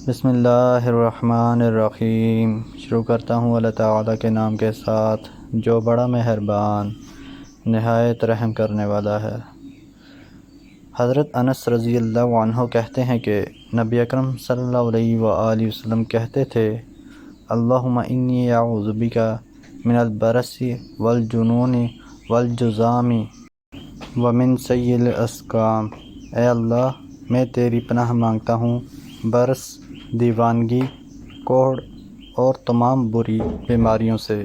بسم اللہ الرحمن الرحیم۔ شروع کرتا ہوں اللہ تعالیٰ کے نام کے ساتھ جو بڑا مہربان نہایت رحم کرنے والا ہے۔ حضرت انس رضی اللہ عنہ کہتے ہیں کہ نبی اکرم صلی اللہ علیہ وآلہ وسلم کہتے تھے اللہم انی اعوذ بک من البرص والجنون والجذام ومن سیء الاسقام۔ اے اللہ، میں تیری پناہ مانگتا ہوں برص، دیوانگی، کوڑھ اور تمام بری بیماریوں سے۔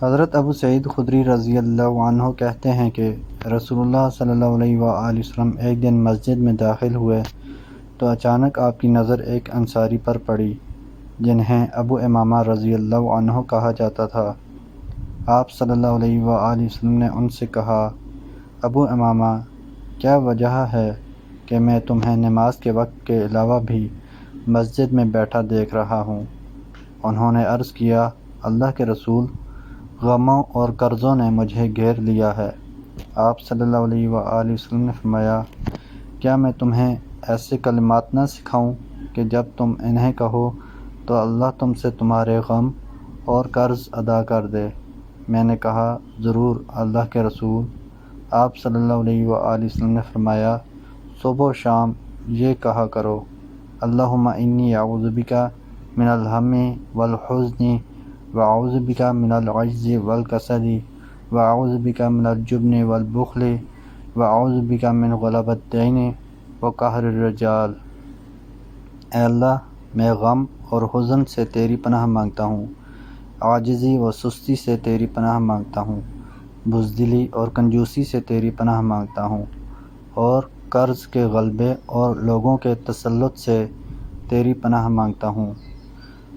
حضرت ابو سعید خدری رضی اللہ عنہ کہتے ہیں کہ رسول اللہ صلی اللہ علیہ وآلہ وسلم ایک دن مسجد میں داخل ہوئے تو اچانک آپ کی نظر ایک انصاری پر پڑی جنہیں ابو امامہ رضی اللہ عنہ کہا جاتا تھا۔ آپ صلی اللہ علیہ وآلہ وسلم نے ان سے کہا ابو امامہ، کیا وجہ ہے کہ میں تمہیں نماز کے وقت کے علاوہ بھی مسجد میں بیٹھا دیکھ رہا ہوں؟ انہوں نے عرض کیا اللہ کے رسول، غموں اور قرضوں نے مجھے گھیر لیا ہے۔ آپ صلی اللہ علیہ وآلہ وسلم نے فرمایا کیا میں تمہیں ایسے کلمات نہ سکھاؤں کہ جب تم انہیں کہو تو اللہ تم سے تمہارے غم اور قرض ادا کر دے؟ میں نے کہا ضرور اللہ کے رسول۔ آپ صلی اللہ علیہ وآلہ وسلم نے فرمایا صبح و شام یہ کہا کرو اللہم انی اعوذ بک من الہم والحزن واعوذ بک من العجز والکسل واعوذ بک من الجبن والبخل واعوذ بک من غلبۃ الدین وقہر الرجال۔ اے اللہ، میں غم اور حزن سے تیری پناہ مانگتا ہوں، عاجزی و سستی سے تیری پناہ مانگتا ہوں، بزدلی اور کنجوسی سے تیری پناہ مانگتا ہوں، اور قرض کے غلبے اور لوگوں کے تسلط سے تیری پناہ مانگتا ہوں۔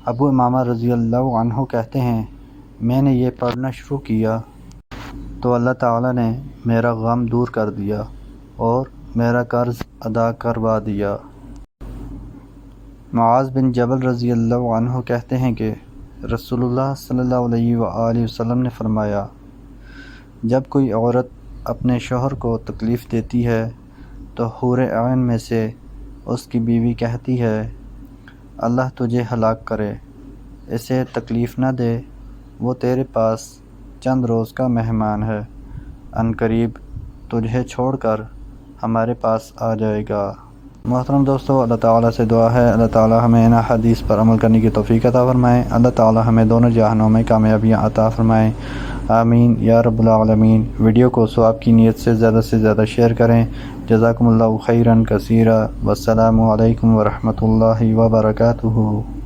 ابو امامہ رضی اللہ عنہ کہتے ہیں میں نے یہ پڑھنا شروع کیا تو اللہ تعالیٰ نے میرا غم دور کر دیا اور میرا قرض ادا کروا دیا۔ معاذ بن جبل رضی اللہ عنہ کہتے ہیں کہ رسول اللہ صلی اللہ علیہ وآلہ وسلم نے فرمایا جب کوئی عورت اپنے شوہر کو تکلیف دیتی ہے تو حور عین میں سے اس کی بیوی کہتی ہے اللہ تجھے ہلاک کرے، اسے تکلیف نہ دے، وہ تیرے پاس چند روز کا مہمان ہے، عنقریب تجھے چھوڑ کر ہمارے پاس آ جائے گا۔ محترم دوستو، اللہ تعالیٰ سے دعا ہے اللہ تعالیٰ ہمیں ان حدیث پر عمل کرنے کی توفیق عطا فرمائے، اللہ تعالیٰ ہمیں دونوں جہانوں میں کامیابیاں عطا فرمائیں، آمین یا رب العالمین۔ ویڈیو کو ثواب کی نیت سے زیادہ شیئر کریں۔ جزاکم اللہ خیرا کثیرا، والسلام علیکم ورحمۃ اللہ وبرکاتہ۔